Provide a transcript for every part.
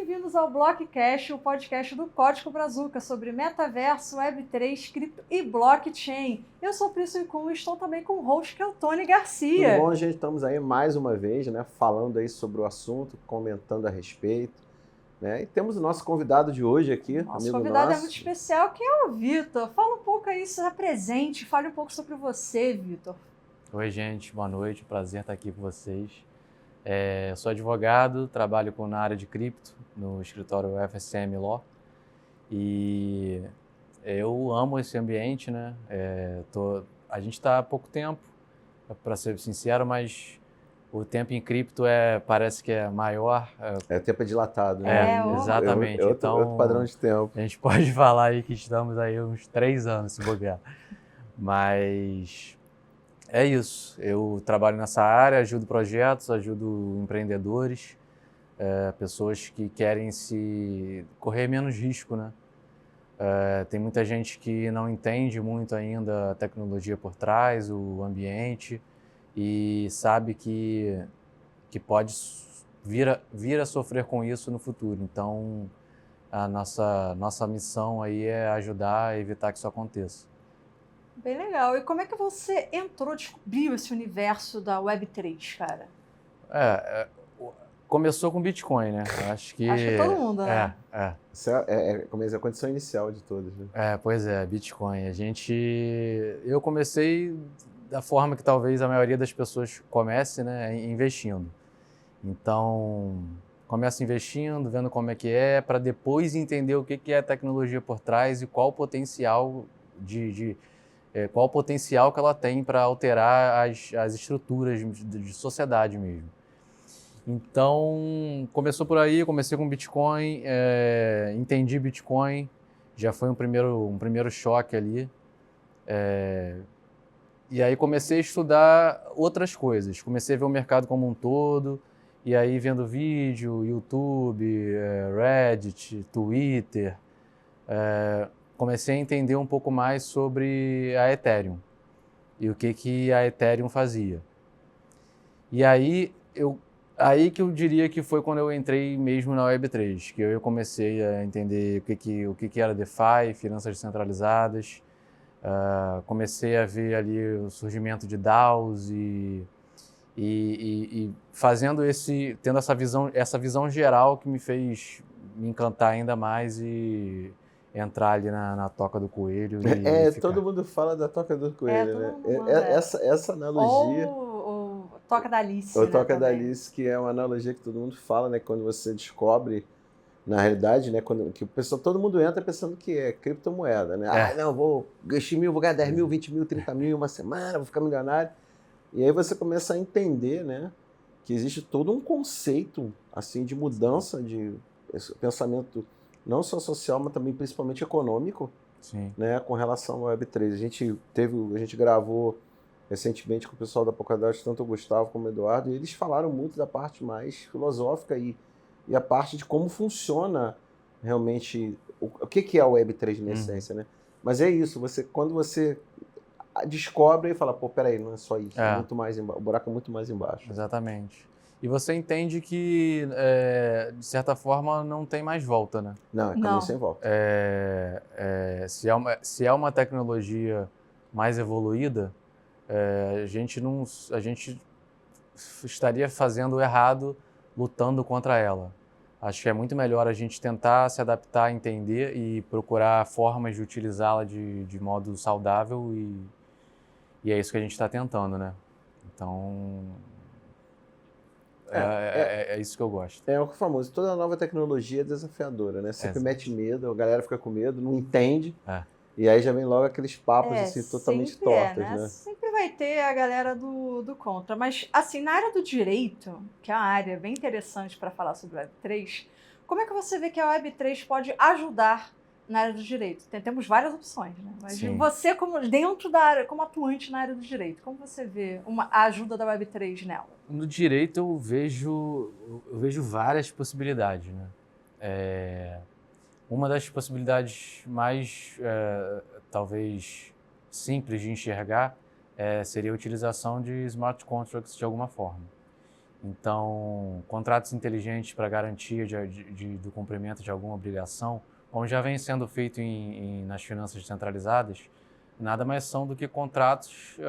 bem-vindos ao Blockcast, o podcast do Código Brazuca sobre metaverso, Web3, cripto e blockchain. Eu sou o Priscila Kuhn e estou também com o host, que é o Tony Garcia. Tudo bom, gente? Estamos aí mais uma vez, né, falando aí sobre o assunto, comentando a respeito, né? E temos o nosso convidado de hoje aqui, Nosso amigo convidado nosso. é muito especial, que é o Vitor. Fala um pouco aí, se apresente, fale um pouco sobre você, Vitor. Oi, gente, boa noite, prazer estar aqui com vocês. Eu sou advogado, trabalho na área de cripto, no escritório FSM Law, e eu amo esse ambiente, né? A gente está há pouco tempo, para ser sincero, mas o tempo em cripto parece que é maior. É tempo dilatado, né? Exatamente. Outro padrão de tempo. A gente pode falar aí que estamos aí uns 3 anos se bobear, mas... É isso, eu trabalho nessa área, ajudo projetos, ajudo empreendedores, pessoas que querem correr menos risco, né? Tem muita gente que não entende muito ainda a tecnologia por trás, o ambiente, e sabe que pode vir a sofrer com isso no futuro. Então, a nossa missão aí é ajudar a evitar que isso aconteça. Bem legal. E como é que você descobriu esse universo da Web3, cara? Começou com Bitcoin, né? Acho que todo mundo, né? Isso é a condição inicial de todos, né? Pois é, Bitcoin. Eu comecei da forma que talvez a maioria das pessoas comece, né? Investindo. Então, começa investindo, vendo como é que para depois entender o que é a tecnologia por trás e qual o potencial qual o potencial que ela tem para alterar as estruturas de sociedade mesmo. Então, começou por aí, comecei com Bitcoin, entendi Bitcoin, já foi um primeiro choque ali. E aí comecei a estudar outras coisas, comecei a ver o mercado como um todo, e aí vendo vídeo, YouTube, Reddit, Twitter, comecei a entender um pouco mais sobre a Ethereum e o que a Ethereum fazia. E aí que eu diria que foi quando eu entrei mesmo na Web3, que eu comecei a entender o que era DeFi, finanças descentralizadas, comecei a ver ali o surgimento de DAOs e tendo essa visão geral que me fez me encantar ainda mais e entrar ali na toca do coelho e ficar. Todo mundo fala da toca do coelho, né? Essa analogia... Ou toca da Alice, Ou né, toca da também. Alice, que é uma analogia que todo mundo fala, né? Quando você descobre, na realidade, né? Todo mundo entra pensando que é criptomoeda, né? Não, vou investir 1.000, vou ganhar 10 mil, 20 mil, 30 mil em uma semana, vou ficar milionário. E aí você começa a entender, né? Que existe todo um conceito, assim, de mudança de pensamento, não só social, mas também principalmente econômico, Sim. Né? Com relação ao Web3. A gente gravou recentemente com o pessoal da Polkadot, tanto o Gustavo como o Eduardo, e eles falaram muito da parte mais filosófica e a parte de como funciona realmente o que é o Web3 na essência, né? Mas é isso, quando você descobre e fala, pô, peraí, não é só isso, é muito mais o buraco é muito mais embaixo. Exatamente. E você entende que, de certa forma, não tem mais volta, né? Não, é caminho sem volta. Se é uma tecnologia mais evoluída, a gente estaria fazendo errado lutando contra ela. Acho que é muito melhor a gente tentar se adaptar, entender e procurar formas de utilizá-la de modo saudável e é isso que a gente está tentando, né? Então, é isso que eu gosto. É o famoso, toda nova tecnologia é desafiadora, né? Sempre mete medo, a galera fica com medo, não entende. E aí já vem logo aqueles papos assim, totalmente tortos, né? Sempre vai ter a galera do contra. Mas, assim, na área do direito, que é uma área bem interessante para falar sobre a Web3, como é que você vê que a Web3 pode ajudar na área do direito? Temos várias opções, né? Mas você, dentro da área, como atuante na área do direito, como você vê a ajuda da Web3 nela? No direito eu vejo várias possibilidades, né? Uma das possibilidades mais, talvez, simples de enxergar seria a utilização de smart contracts de alguma forma. Então, contratos inteligentes para garantia do cumprimento de alguma obrigação, como já vem sendo feito nas finanças descentralizadas, nada mais são do que contratos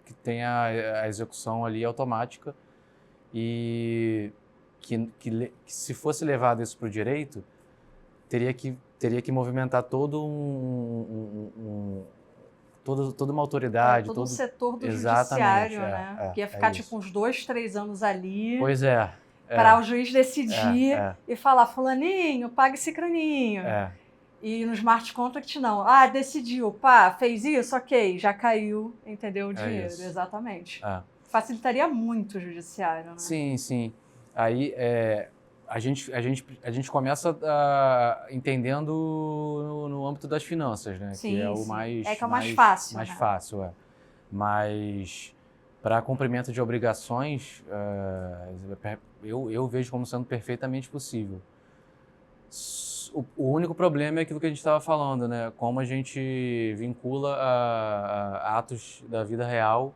que têm a execução ali automática e que se fosse levado isso para o direito, teria que movimentar toda uma autoridade. Todo um setor do Exatamente, judiciário, né? Que ia ficar tipo uns 2, 3 anos ali. Pois é. Para o juiz decidir e falar, fulaninho, paga esse craninho. E no smart contract não. Ah, decidiu, pá, fez isso, ok, já caiu, entendeu, o dinheiro. Isso. Exatamente. Facilitaria muito o judiciário, né? Sim, sim. Aí a gente começa entendendo no âmbito das finanças, né? Sim, que é o sim. mais... É que é o mais fácil, Mais né? fácil, Mas para cumprimento de obrigações, eu vejo como sendo perfeitamente possível. O único problema é aquilo que a gente estava falando, né? Como a gente vincula a atos da vida real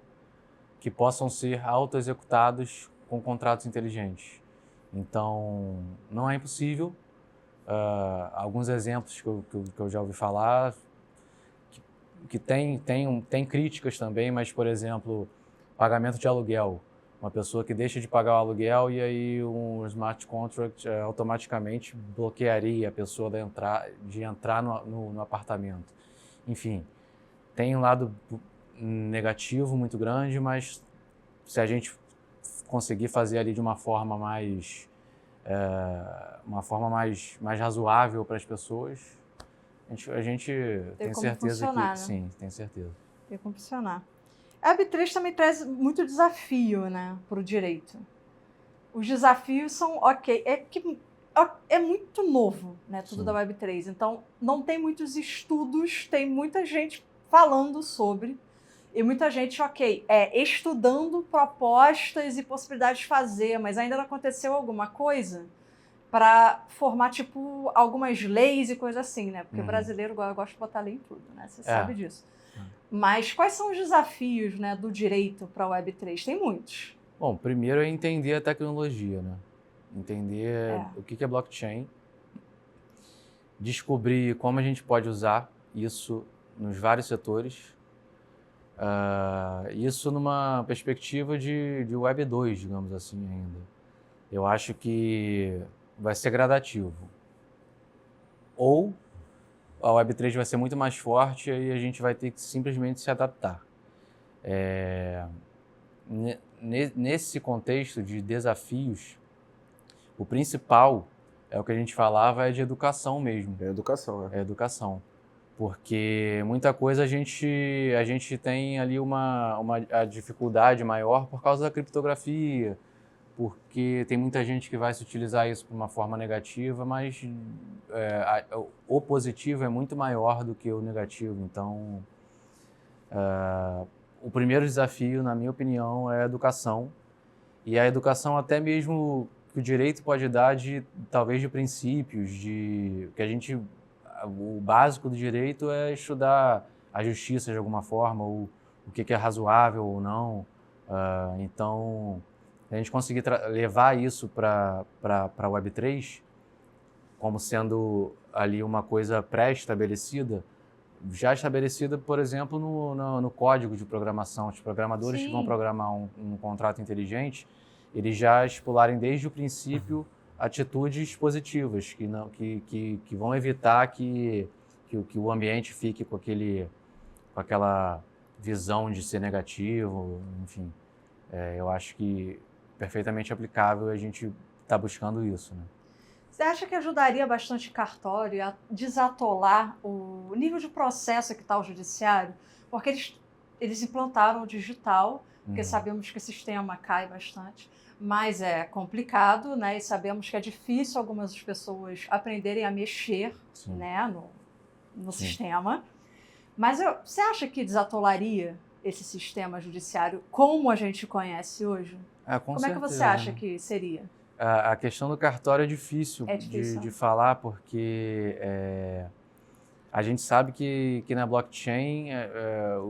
que possam ser auto-executados com contratos inteligentes. Então, não é impossível. Alguns exemplos que eu já ouvi falar, que tem críticas também, mas, por exemplo, pagamento de aluguel. Uma pessoa que deixa de pagar o aluguel e aí um smart contract automaticamente bloquearia a pessoa de entrar no apartamento. Enfim, tem um lado negativo muito grande, mas se a gente conseguir fazer ali de uma forma mais mais razoável para as pessoas, a gente tem certeza que funcionar, né? sim, tem certeza. Tem como funcionar. A Web3 também traz muito desafio, né, para o direito. Os desafios são ok, é muito novo, né, tudo da Web3. Então, não tem muitos estudos, tem muita gente falando sobre e muita gente, estudando propostas e possibilidades de fazer, mas ainda não aconteceu alguma coisa para formar, tipo, algumas leis e coisa assim, né? Porque o brasileiro gosta de botar lei em tudo, né? Você sabe disso. Mas quais são os desafios, né, do direito para a Web3? Tem muitos. Bom, primeiro é entender a tecnologia, né? Entender o que é blockchain, descobrir como a gente pode usar isso nos vários setores, isso numa perspectiva de Web 2, digamos assim, ainda. Eu acho que vai ser gradativo. Ou a Web 3 vai ser muito mais forte e a gente vai ter que simplesmente se adaptar. Nesse contexto de desafios, o principal é o que a gente falava, é de educação mesmo. É educação, né? É educação. Porque muita coisa a gente tem ali a dificuldade maior por causa da criptografia, porque tem muita gente que vai se utilizar isso de uma forma negativa, mas o positivo é muito maior do que o negativo. Então, o primeiro desafio, na minha opinião, é a educação. E a educação até mesmo que o direito pode dar talvez de princípios, o básico do direito é estudar a justiça de alguma forma, ou o que é razoável ou não. Então, a gente conseguir levar isso para a Web3 como sendo ali uma coisa pré-estabelecida, já estabelecida, por exemplo, no código de programação. Os programadores que vão programar um contrato inteligente, eles já estipularem desde o princípio atitudes positivas, que vão evitar que o ambiente fique com aquela visão de ser negativo, enfim. Eu acho que perfeitamente aplicável, a gente está buscando isso, né? Você acha que ajudaria bastante cartório a desatolar o nível de processo que está o judiciário? Porque eles implantaram o digital, porque sabemos que o sistema cai bastante, mas é complicado, né? E sabemos que é difícil algumas pessoas aprenderem a mexer, né, no sistema. Mas você acha que desatolaria esse sistema judiciário como a gente conhece hoje? Com Como certeza, é que você acha que seria? A questão do cartório é difícil, de falar, porque A gente sabe que na blockchain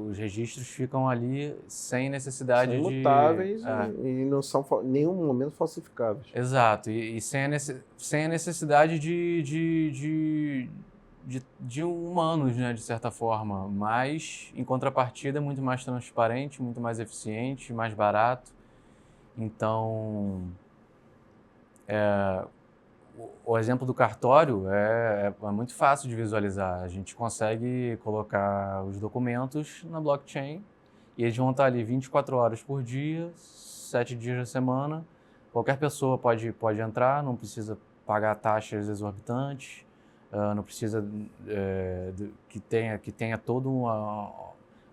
os registros ficam ali sem necessidade São de... imutáveis e não são em nenhum momento falsificáveis. Exato, e sem a necessidade de humanos, né, de certa forma, mas em contrapartida é muito mais transparente, muito mais eficiente, mais barato. Então, o exemplo do cartório é muito fácil de visualizar. A gente consegue colocar os documentos na blockchain e eles vão estar ali 24 horas por dia, 7 dias da semana. Qualquer pessoa pode entrar, não precisa pagar taxas exorbitantes, não precisa que tenha todo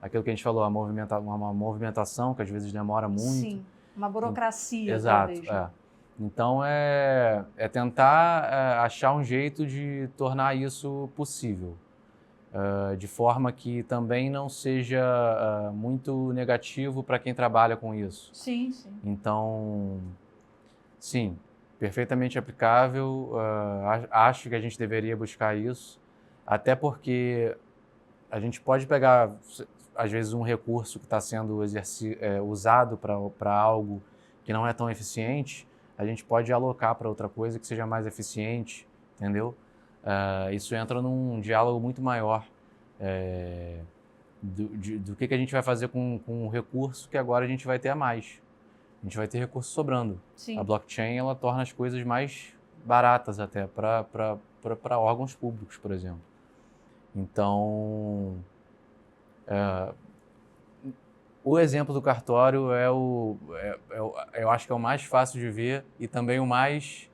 aquilo que a gente falou, uma movimentação que às vezes demora muito. Sim, uma burocracia, Exato, talvez. Né? Então é tentar achar um jeito de tornar isso possível, de forma que também não seja muito negativo para quem trabalha com isso. Sim, sim. Então, sim, perfeitamente aplicável. Acho que a gente deveria buscar isso, até porque a gente pode pegar, às vezes, um recurso que está sendo usado para algo que não é tão eficiente, a gente pode alocar para outra coisa que seja mais eficiente, entendeu? Isso entra num diálogo muito maior do que a gente vai fazer com o recurso que agora a gente vai ter a mais. A gente vai ter recurso sobrando. Sim. A blockchain, ela torna as coisas mais baratas até para órgãos públicos, por exemplo. Então, o exemplo do cartório eu acho que é o mais fácil de ver e também o mais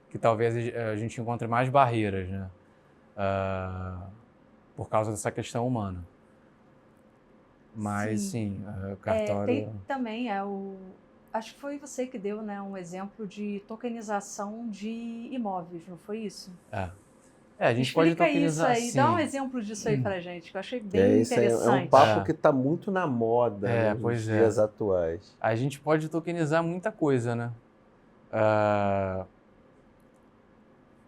que talvez a gente encontre mais barreiras, né? Por causa dessa questão humana. Mas, sim, o cartório... Tem também acho que foi você que deu, né, um exemplo de tokenização de imóveis, não foi isso? A gente pode tokenizar, isso aí, sim. dá um exemplo disso aí pra gente, que eu achei bem Isso interessante. é um papo que está muito na moda nos dias atuais. A gente pode tokenizar muita coisa, né?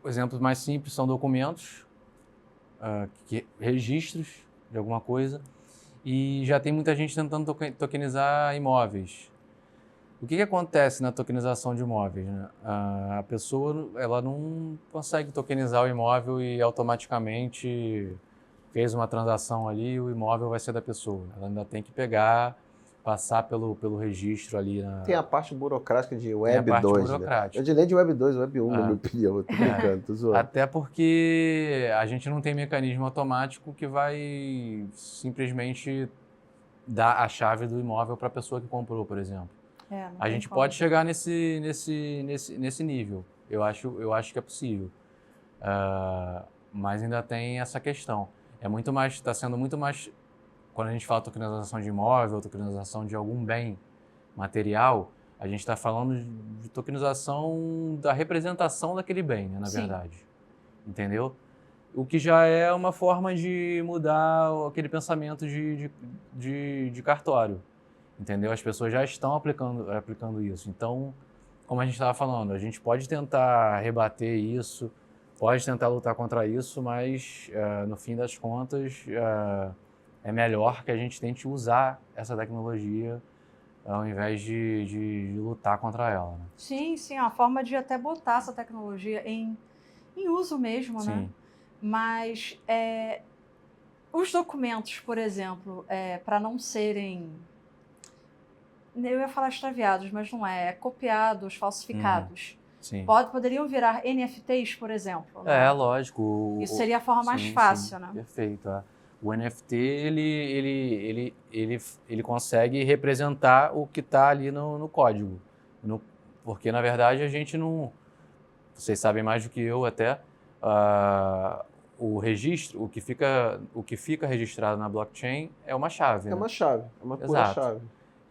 Exemplos mais simples são documentos, registros de alguma coisa, e já tem muita gente tentando tokenizar imóveis. O que acontece na tokenização de imóveis, né? A pessoa ela não consegue tokenizar o imóvel e automaticamente fez uma transação ali, o imóvel vai ser da pessoa. Ela ainda tem que passar pelo registro ali. Tem a parte burocrática de Web 2. Tem a parte 2, burocrática. Né? Eu diria de Web 2, Web 1, na minha opinião. Eu tô brincando, tô zoando. Até porque a gente não tem mecanismo automático que vai simplesmente dar a chave do imóvel para a pessoa que comprou, por exemplo. A gente pode chegar nesse nível. Eu acho que é possível. Mas ainda tem essa questão. Está sendo muito mais, quando a gente fala tokenização de imóvel, tokenização de algum bem material, a gente está falando de tokenização da representação daquele bem, né, na verdade. Entendeu? O que já é uma forma de mudar aquele pensamento de cartório. Entendeu? As pessoas já estão aplicando isso. Então, como a gente estava falando, a gente pode tentar rebater isso, pode tentar lutar contra isso, mas no fim das contas é melhor que a gente tente usar essa tecnologia ao invés de lutar contra ela. Né? Sim, sim, é uma forma de até botar essa tecnologia em uso mesmo, sim. Né? Mas os documentos, por exemplo, para não serem... Eu ia falar extraviados, mas não é copiados, falsificados. Sim. Poderiam virar NFTs, por exemplo. Né? Lógico. Isso seria a forma mais fácil, né? Perfeito. O NFT, ele consegue representar o que está ali no código. Porque, na verdade, a gente não... Vocês sabem mais do que eu até. O registro, o que fica registrado na blockchain é uma chave. É uma chave, é uma pura chave.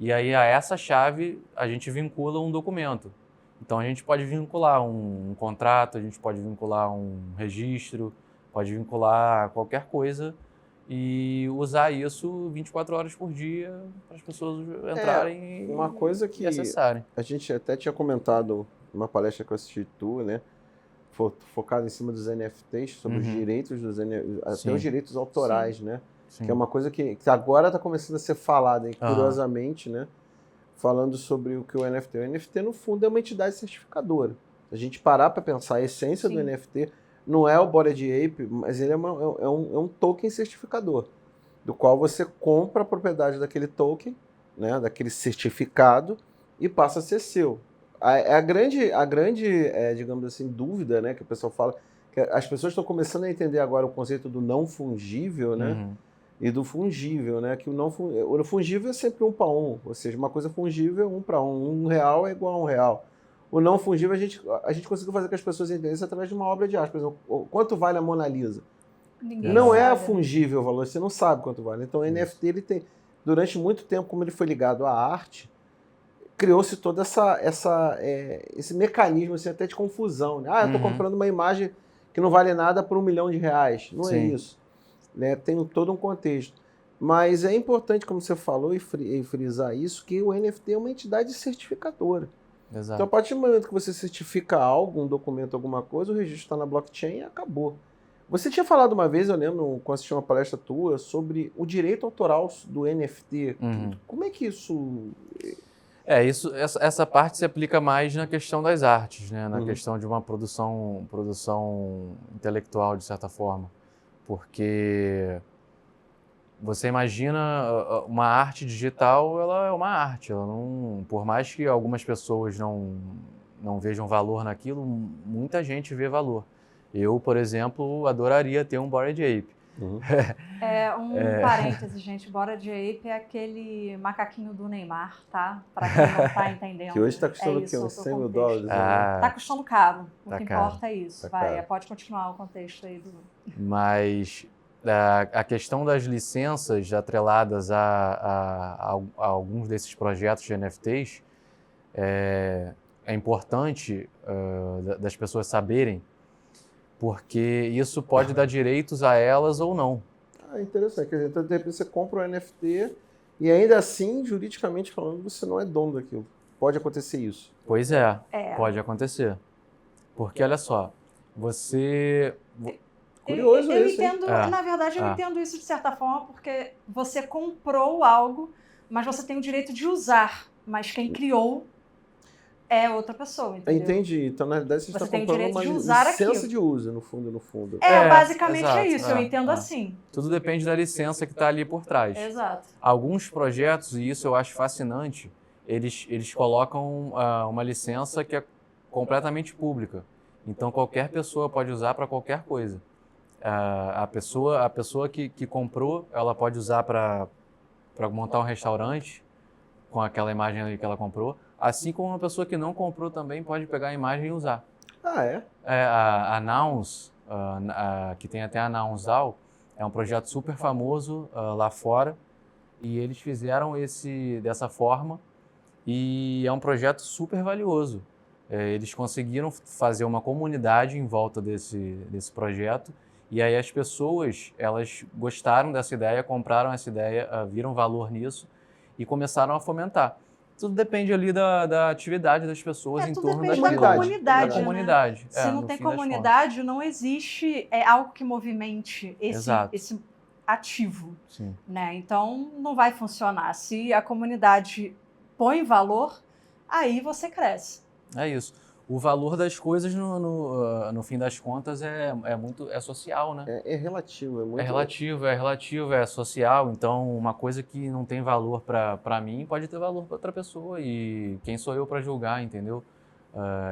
E aí, a essa chave, a gente vincula um documento. Então, a gente pode vincular um contrato, a gente pode vincular um registro, pode vincular qualquer coisa e usar isso 24 horas por dia para as pessoas entrarem uma coisa que e acessarem. A gente até tinha comentado numa palestra que eu assisti tu, né? focado em cima dos NFTs, sobre os direitos dos NFTs, até Sim. os direitos autorais, né? Sim. Que é uma coisa que agora está começando a ser falada, hein, curiosamente, né? Falando sobre o que o NFT. O NFT, no fundo, é uma entidade certificadora. Se a gente parar para pensar, a essência do NFT não é o Bored Ape, mas ele é um token certificador, do qual você compra a propriedade daquele token, né, daquele certificado, e passa a ser seu. A grande digamos assim, dúvida, né, que o pessoal fala, que as pessoas estão começando a entender agora o conceito do não fungível, né? E do fungível, né? Que o fungível é sempre 1 para 1, ou seja, uma coisa fungível é 1 para 1, R$1 é igual a R$1. O não fungível a gente conseguiu fazer com que as pessoas entendam isso através de uma obra de arte. Por exemplo, quanto vale a Mona Lisa? Ninguém Não é sabe, fungível o valor, você não sabe quanto vale. Então o NFT, ele tem, durante muito tempo, como ele foi ligado à arte, criou-se todo esse mecanismo assim, até de confusão, né? Eu estou comprando uma imagem que não vale nada por R$1 milhão. Não é isso. Né? Tem todo um contexto. Mas é importante, como você falou, e frisar isso, que o NFT é uma entidade certificadora. Exato. Então, a partir do momento que você certifica algo, um documento, alguma coisa, o registro está na blockchain e acabou. Você tinha falado uma vez, eu lembro, quando assisti uma palestra tua, sobre o direito autoral do NFT. Como é que isso... Essa parte se aplica mais na questão das artes, né? Na questão de uma produção intelectual, de certa forma. Porque você imagina uma arte digital, ela é uma arte. Ela não, por mais que algumas pessoas não vejam valor naquilo, muita gente vê valor. Eu, por exemplo, adoraria ter um Bored Ape. Parêntese, gente. Bored Ape é aquele macaquinho do Neymar, tá? Para quem não tá entendendo. Que hoje está custando o quê? Uns $100 mil? Tá custando caro. O que caro. importa é isso. Pode continuar o contexto aí do... Mas a questão das licenças atreladas a alguns desses projetos de NFTs é importante das pessoas saberem, porque isso pode dar direitos a elas ou não. Interessante. Quer dizer, então, de repente você compra um NFT e ainda assim, juridicamente falando, você não é dono daquilo. Pode acontecer isso. Pois pode acontecer. Porque, olha só, você... Curioso eu isso, entendo, na verdade, eu entendo isso de certa forma, porque você comprou algo, mas você tem o direito de usar, mas quem criou é outra pessoa, entendeu? Entendi. Então, na verdade, você está comprando uma licença de uso, no fundo. Basicamente exato, é isso, eu entendo assim. Tudo depende da licença que está ali por trás. Exato. Alguns projetos, e isso eu acho fascinante, eles colocam uma licença que é completamente pública. Então, qualquer pessoa pode usar para qualquer coisa. A pessoa que comprou, ela pode usar para montar um restaurante com aquela imagem ali que ela comprou, assim como uma pessoa que não comprou também pode pegar a imagem e usar. A Nouns, que tem até a Nounsal, é um projeto super famoso lá fora, e eles fizeram dessa forma, e é um projeto super valioso. Eles conseguiram fazer uma comunidade em volta desse projeto, e aí as pessoas, elas gostaram dessa ideia, compraram essa ideia, viram valor nisso e começaram a fomentar. Tudo depende ali da atividade das pessoas em torno da comunidade. Né? Se não tem comunidade, não existe algo que movimente esse ativo. Sim. Né? Então, não vai funcionar. Se a comunidade põe valor, aí você cresce. É isso. O valor das coisas, no fim das contas, é social, né? É relativo. É relativo, é social. Então, uma coisa que não tem valor para mim pode ter valor para outra pessoa. E quem sou eu para julgar, entendeu?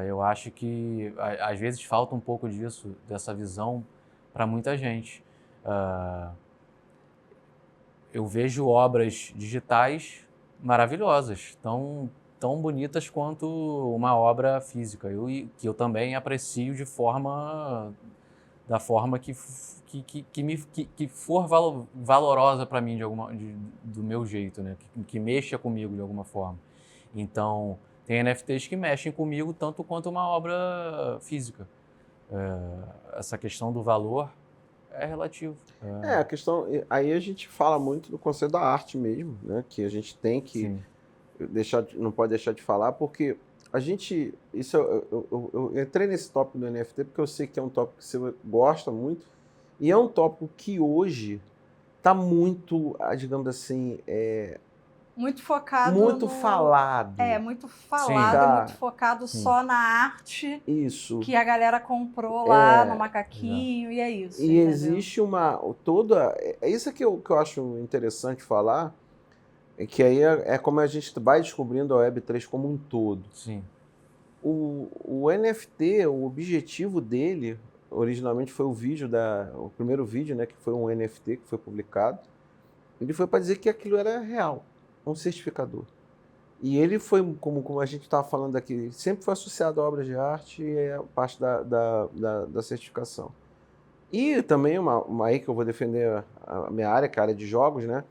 Eu acho que, às vezes, falta um pouco disso, dessa visão, para muita gente. Eu vejo obras digitais maravilhosas, tão bonitas quanto uma obra física, que eu também aprecio da forma que for valorosa para mim do meu jeito, né? Que mexa comigo de alguma forma. Então, tem NFTs que mexem comigo tanto quanto uma obra física. Essa questão do valor é relativo. A questão... Aí a gente fala muito do conceito da arte mesmo, né? Que a gente tem que... não pode deixar de falar, porque a gente, isso eu entrei nesse tópico do NFT porque eu sei que é um tópico que você gosta muito e é um tópico que hoje está muito, digamos assim, Muito focado muito no... falado. Muito Sim. falado, Tá. muito focado Sim. só na arte Isso. que a galera comprou lá no É, macaquinho, e é isso, E entendeu? existe toda. É isso que eu acho interessante falar, que aí é como a gente vai descobrindo a Web3 como um todo. Sim. O NFT, o objetivo dele, originalmente foi o primeiro vídeo, né, que foi um NFT que foi publicado. Ele foi para dizer que aquilo era real, um certificador. E ele foi, como a gente estava falando aqui, sempre foi associado a obras de arte e é parte da certificação. E também, aí que eu vou defender a minha área, que é a área de jogos, né?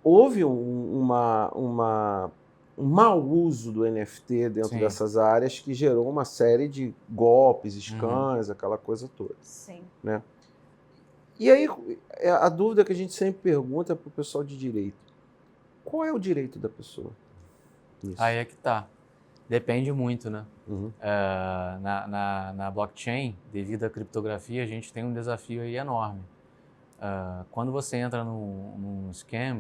Houve um mau uso do NFT dentro Sim. dessas áreas que gerou uma série de golpes, scams, aquela coisa toda. Sim. Né? E aí, a dúvida que a gente sempre pergunta para o pessoal de direito: qual é o direito da pessoa? Isso. Aí é que tá. Depende muito, né? Uhum. Na blockchain, devido à criptografia, a gente tem um desafio aí enorme. Quando você entra num scam,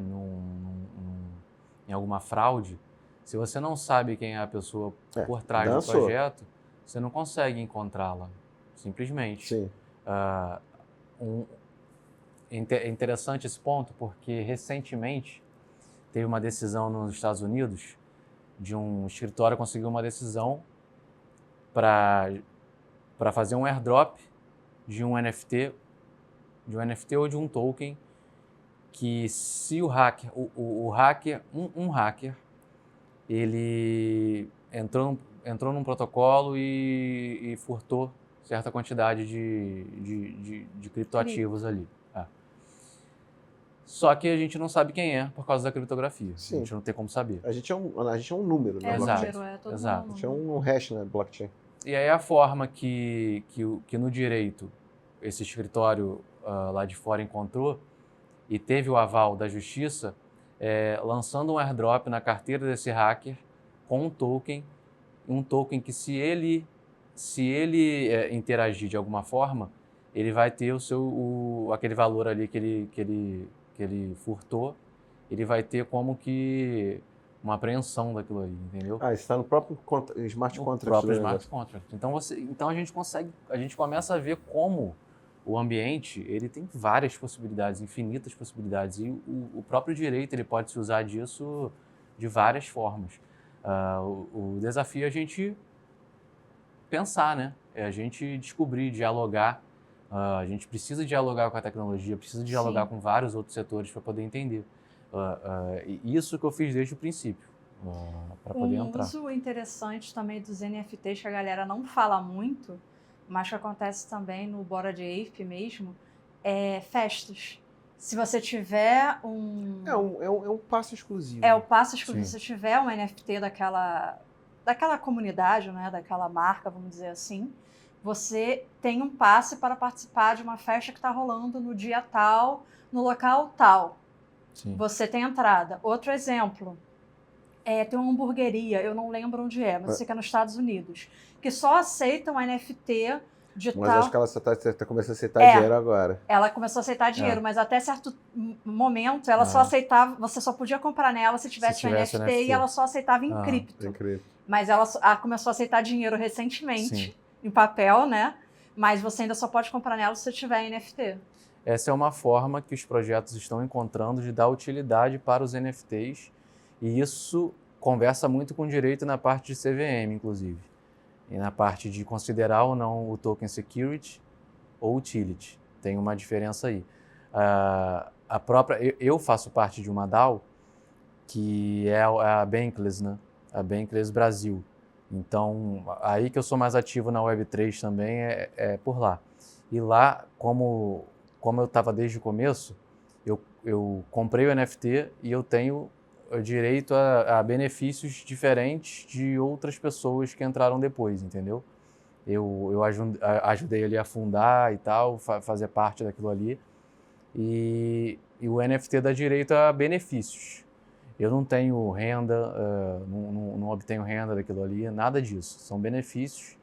em alguma fraude, se você não sabe quem é a pessoa por trás do projeto, você não consegue encontrá-la, simplesmente. Sim. É interessante esse ponto, porque recentemente teve uma decisão nos Estados Unidos de um escritório conseguiu uma decisão para fazer um airdrop de um NFT ou de um token que se o hacker, um hacker, ele entrou num protocolo e furtou certa quantidade de criptoativos ali. Só que a gente não sabe quem é por causa da criptografia. Sim. A gente não tem como saber. A gente é um número, né? Exato. Todo Exato. A gente é um hash na blockchain. E aí a forma que no direito esse escritório lá de fora encontrou e teve o aval da justiça, lançando um airdrop na carteira desse hacker com um token que se ele interagir de alguma forma, ele vai ter aquele valor ali que ele furtou, ele vai ter como que uma apreensão daquilo ali, entendeu? Isso está no próprio smart contract. No próprio smart contract. Então a gente começa a ver como o ambiente ele tem várias possibilidades, infinitas possibilidades, e o próprio direito ele pode se usar disso de várias formas. O desafio é a gente pensar, né? É a gente descobrir, dialogar. A gente precisa dialogar com a tecnologia, precisa dialogar com vários outros setores para poder entender. Isso que eu fiz desde o princípio, para poder entrar. Um uso interessante também dos NFTs que a galera não fala muito, mas que acontece também no Bored Ape mesmo, é festas. Se você tiver É um passo exclusivo. É o passo exclusivo. Sim. Se você tiver um NFT daquela comunidade, né, daquela marca, vamos dizer assim, você tem um passe para participar de uma festa que está rolando no dia tal, no local tal. Sim. Você tem entrada. Outro exemplo, tem uma hamburgueria, eu não lembro onde mas eu sei que é nos Estados Unidos, que só aceitam NFT de Mas tal... acho que ela está começando a aceitar dinheiro agora. Ela começou a aceitar dinheiro, mas até certo momento ela só aceitava, você só podia comprar nela se tivesse um NFT, e ela só aceitava em cripto. Mas ela começou a aceitar dinheiro recentemente, em papel, né? Mas você ainda só pode comprar nela se você tiver NFT. Essa é uma forma que os projetos estão encontrando de dar utilidade para os NFTs, e isso conversa muito com o direito na parte de CVM, inclusive, e na parte de considerar ou não o token security ou utility. Tem uma diferença aí. Eu faço parte de uma DAO, que é a Bankless, né? A Bankless Brasil. Então, aí que eu sou mais ativo na Web3 também é por lá. E lá, como eu estava desde o começo, eu comprei o NFT e eu tenho direito a benefícios diferentes de outras pessoas que entraram depois, entendeu? Eu ajudei ali a fundar e tal, fazer parte daquilo ali. E o NFT dá direito a benefícios. Eu não tenho renda, não obtenho renda daquilo ali, nada disso. São benefícios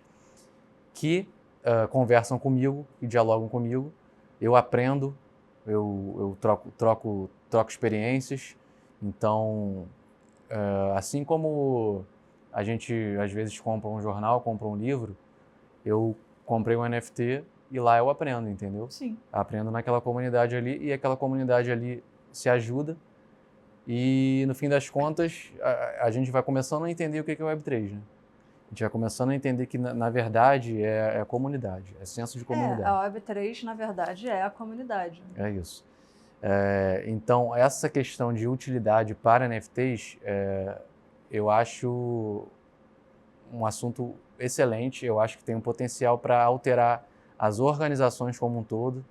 que conversam comigo, que dialogam comigo. Eu aprendo, eu troco experiências. Então, assim como a gente às vezes compra um jornal, compra um livro, eu comprei um NFT e lá eu aprendo, entendeu? Sim. Aprendo naquela comunidade ali e aquela comunidade ali se ajuda. E no fim das contas, a gente vai começando a entender o que é o Web3, né? A gente vai começando a entender que, na verdade, é comunidade, é senso de comunidade. A Web3, na verdade, é a comunidade. É isso. Então, essa questão de utilidade para NFTs, eu acho um assunto excelente. Eu acho que tem um potencial para alterar as organizações como um todo,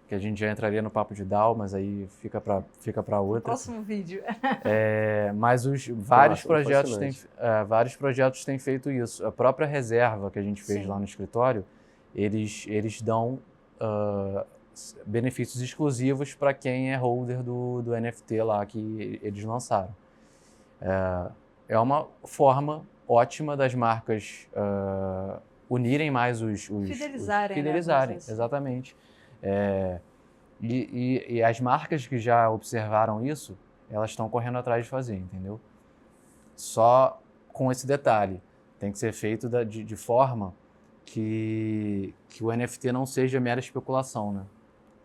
que a gente já entraria no papo de DAO, mas aí fica para outra. Próximo vídeo. Mas vários projetos têm feito isso. A própria reserva que a gente fez lá no escritório, eles dão benefícios exclusivos para quem é holder do NFT lá que eles lançaram. É uma forma ótima das marcas unirem mais Fidelizarem, né? Exatamente. E as marcas que já observaram isso, elas estão correndo atrás de fazer, entendeu? Só com esse detalhe, tem que ser feito de forma que o NFT não seja mera especulação, né?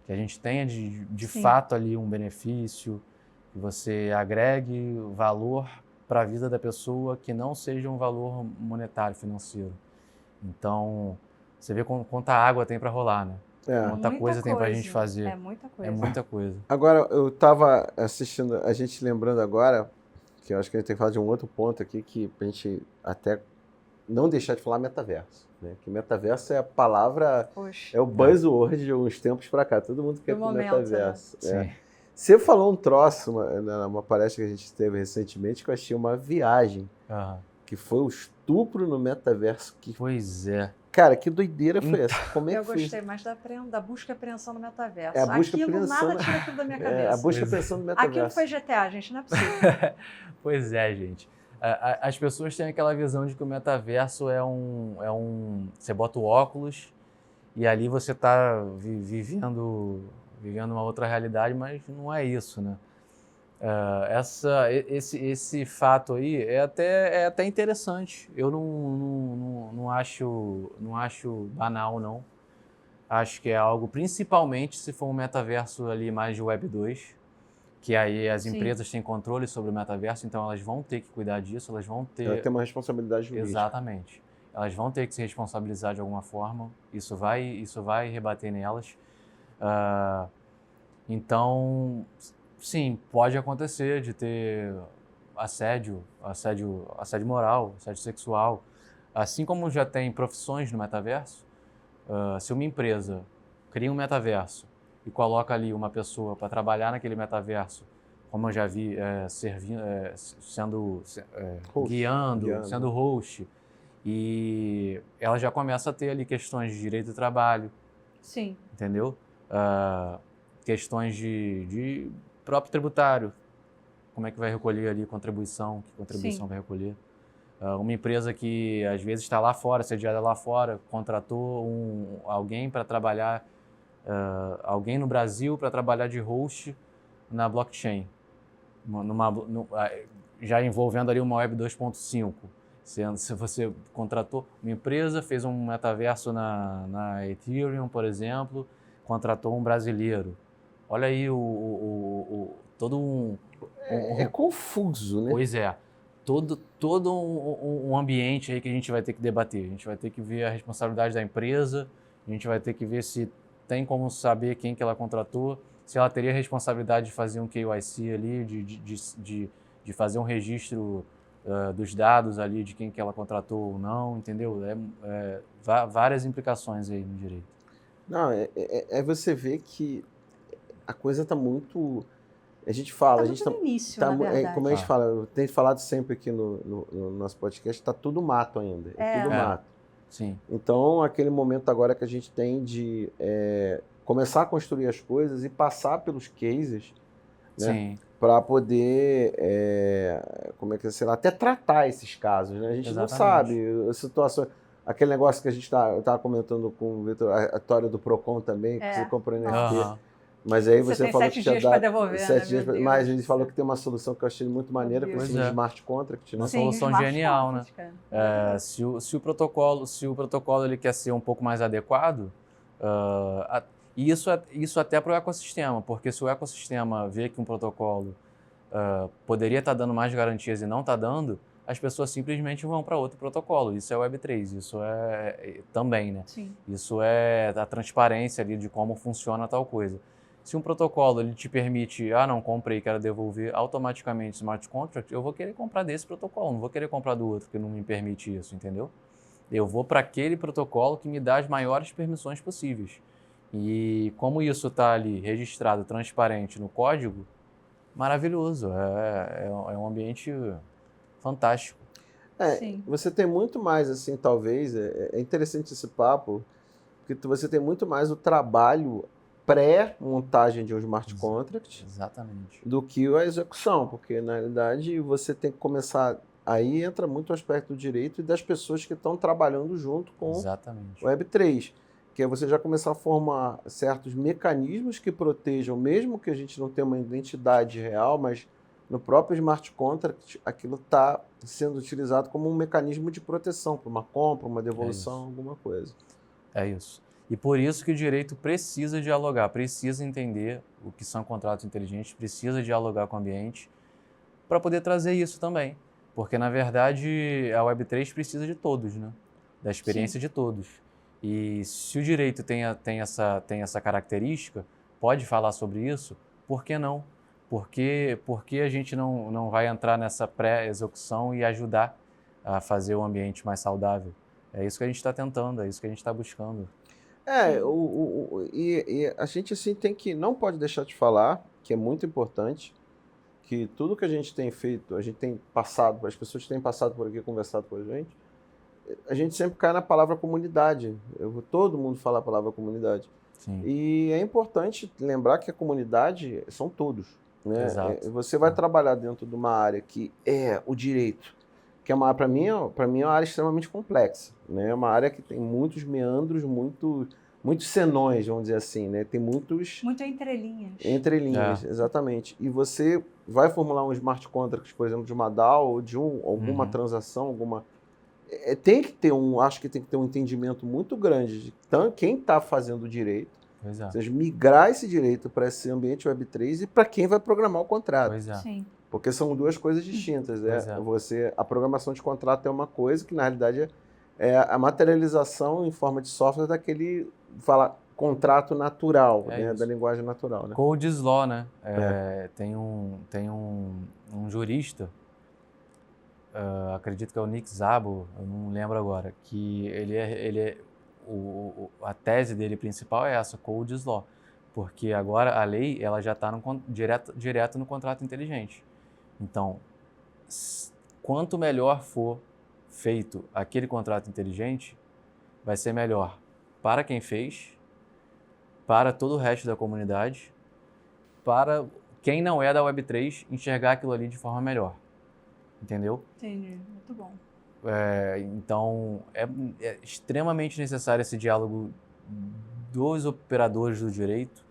Que a gente tenha de fato ali um benefício, que você agregue valor para a vida da pessoa que não seja um valor monetário, financeiro. Então, você vê quanta água tem para rolar, né? Muita coisa tem para a gente fazer. É muita coisa. É muita coisa. Agora, eu estava assistindo, a gente lembrando agora, que eu acho que a gente tem que falar de um outro ponto aqui, que a gente até não deixar de falar metaverso. Né? Que metaverso é a palavra, é o buzzword de uns tempos para cá. Todo mundo quer pro metaverso. Né? Você falou um troço, numa palestra que a gente teve recentemente, que eu achei uma viagem, que foi o estupro no metaverso. Pois é. Cara, que doideira foi essa? Como é que foi? Eu gostei mais da busca e apreensão no metaverso. A busca e aquilo apreensão, nada tira aquilo da minha cabeça. A busca e apreensão no metaverso. Aquilo foi GTA, gente, não é possível. Pois é, gente. As pessoas têm aquela visão de que o metaverso é um... Você bota o óculos e ali você está vivendo uma outra realidade, mas não é isso, né? Esse fato aí é até interessante. Eu não acho banal, não. Acho que é algo, principalmente se for um metaverso ali mais de Web 2, que aí as empresas têm controle sobre o metaverso, então elas vão ter que cuidar disso, elas vão ter... Ela tem uma responsabilidade jurídica. Exatamente. Elas vão ter que se responsabilizar de alguma forma, isso vai rebater nelas. Então... Sim, pode acontecer de ter assédio moral, assédio sexual. Assim como já tem profissões no metaverso, se uma empresa cria um metaverso e coloca ali uma pessoa para trabalhar naquele metaverso, como eu já vi, guiando, sendo host, e ela já começa a ter ali questões de direito do trabalho. Sim. Entendeu? Questões de próprio tributário, como é que vai recolher ali contribuição, que contribuição vai recolher. Uma empresa que às vezes está lá fora, sediada lá fora, contratou alguém para trabalhar, alguém no Brasil para trabalhar de host na blockchain, já envolvendo ali uma Web 2.5. Se você contratou uma empresa, fez um metaverso na Ethereum, por exemplo, contratou um brasileiro. Olha aí todo um... É confuso, né? Pois é. Todo um ambiente aí que a gente vai ter que debater. A gente vai ter que ver a responsabilidade da empresa, a gente vai ter que ver se tem como saber quem que ela contratou, se ela teria a responsabilidade de fazer um KYC ali, de fazer um registro dos dados ali de quem que ela contratou ou não, entendeu? Várias implicações aí no direito. Não, você vê que a coisa está muito... A gente fala... Tá no início, na verdade. Como a gente fala, eu tenho falado sempre aqui no nosso podcast, está tudo mato ainda. Tudo mato. Sim. Então, aquele momento agora que a gente tem de começar a construir as coisas e passar pelos cases, né? Sim. para poder, como é que sei lá, até tratar esses casos, né? A gente não sabe situações. Aquele negócio que a gente estava comentando com o Vitor, a história do Procon também, que você comprou NFT. Mas aí você tem falou 7 que tinha dias para devolver, 7 dias, mas ele falou Deus. que tem uma solução que eu achei muito maneira, com esse smart contract, né? Uma solução genial, né? Se o protocolo ele quer ser um pouco mais adequado, isso até para o ecossistema, porque se o ecossistema vê que um protocolo poderia estar dando mais garantias e não está dando, as pessoas simplesmente vão para outro protocolo. Isso é Web3, isso é também, né? Sim. Isso é a transparência ali de como funciona tal coisa. Se um protocolo ele te permite, não comprei, quero devolver automaticamente smart contract, eu vou querer comprar desse protocolo, não vou querer comprar do outro que não me permite isso, entendeu? Eu vou para aquele protocolo que me dá as maiores permissões possíveis. E como isso está ali registrado, transparente no código, maravilhoso, é um ambiente fantástico. Você tem muito mais, assim, talvez, é interessante esse papo, porque você tem muito mais o trabalho pré-montagem de um smart contract do que a execução, porque na realidade você tem que começar, aí entra muito o aspecto do direito e das pessoas que estão trabalhando junto com o Web3, que é você já começar a formar certos mecanismos que protejam, mesmo que a gente não tenha uma identidade real, mas no próprio smart contract aquilo está sendo utilizado como um mecanismo de proteção para uma compra, uma devolução, alguma coisa. É isso. E por isso que o direito precisa dialogar, precisa entender o que são contratos inteligentes, precisa dialogar com o ambiente para poder trazer isso também. Porque, na verdade, a Web3 precisa de todos, né? Da experiência de todos. E se o direito tem essa característica, pode falar sobre isso, por que não? Por que a gente não vai entrar nessa pré-execução e ajudar a fazer o ambiente mais saudável? É isso que a gente está tentando, é isso que a gente está buscando. E a gente assim não pode deixar de falar, que é muito importante, que tudo que a gente tem feito, a gente tem passado, as pessoas que têm passado por aqui, conversado com a gente sempre cai na palavra comunidade. Todo mundo fala a palavra comunidade. Sim. E é importante lembrar que a comunidade são todos, né? Você vai trabalhar dentro de uma área que é o direito, que é uma, para mim é uma área extremamente complexa, né? É uma área que tem muitos meandros, muitos senões, vamos dizer assim, né? Tem muitos... Muito entrelinhas. Entrelinhas, exatamente. E você vai formular um smart contract, por exemplo, de uma DAO ou de alguma transação, acho que tem que ter um entendimento muito grande de quem está fazendo o direito, ou seja, migrar esse direito para esse ambiente Web3 e para quem vai programar o contrato. Sim. Porque são duas coisas distintas. A programação de contrato é uma coisa que, na realidade, é a materialização em forma de software daquele contrato natural, né, da linguagem natural. Né? Code's Law, né? Tem um jurista, acredito que é o Nick Szabo, eu não lembro agora, que a tese dele principal é essa, Code's Law, porque agora a lei ela já está direto no contrato inteligente. Então, quanto melhor for feito aquele contrato inteligente, vai ser melhor para quem fez, para todo o resto da comunidade, para quem não é da Web3 enxergar aquilo ali de forma melhor. Entendeu? Entendi, muito bom. Então, é extremamente necessário esse diálogo dos operadores do direito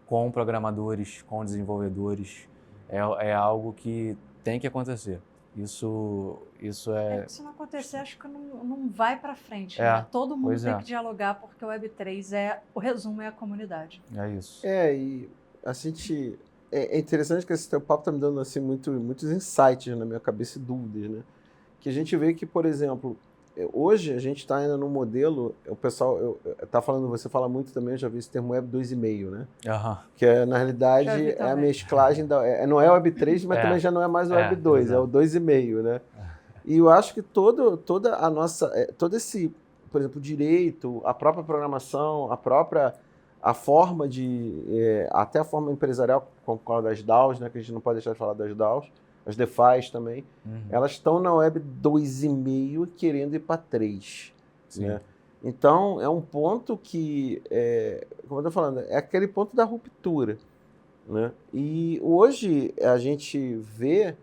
com programadores, com desenvolvedores. É algo que tem que acontecer. Isso se não acontecer, acho que não vai para frente. Né? Todo mundo tem que dialogar, porque o Web3 o resumo é a comunidade. É isso. E a gente... É interessante que esse teu papo está me dando assim, muitos insights na minha cabeça e dúvidas, né? Que a gente vê que, por exemplo, hoje a gente está ainda no modelo, o pessoal tá falando, você fala muito também, eu já vi esse termo Web 2,5, né? Que na realidade é a mesclagem, não é o Web 3, mas também já não é mais o Web 2, é o 2,5, né? E eu acho que toda a nossa, todo esse, por exemplo, o direito, a própria programação, a forma até a forma empresarial, como a das DAOs, né, que a gente não pode deixar de falar das DAOs, as DeFis também, elas estão na Web 2,5 querendo ir para 3. Né? Então, é um ponto que, como eu estou falando, é aquele ponto da ruptura. né? E hoje a gente vê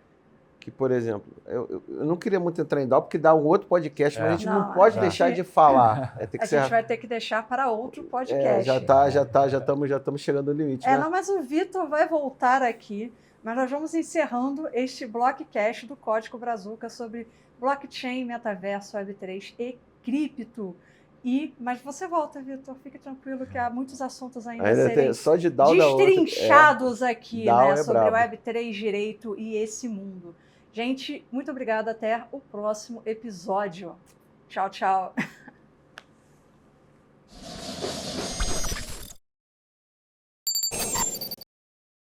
que, por exemplo, eu não queria muito entrar em DAO, porque dá um outro podcast, mas a gente não pode deixar de falar. Tem que a gente vai ter que deixar para outro podcast. Já estamos chegando no limite, né? Não, mas o Vitor vai voltar aqui, mas nós vamos encerrando este Blockcast do Código Brazuca sobre blockchain, metaverso, Web3 e cripto. Mas você volta, Vitor, fique tranquilo que há muitos assuntos ainda serem só de DAO destrinchados aqui, né, sobre brabo. Web3, direito e esse mundo. Gente, muito obrigada, até o próximo episódio. Tchau, tchau.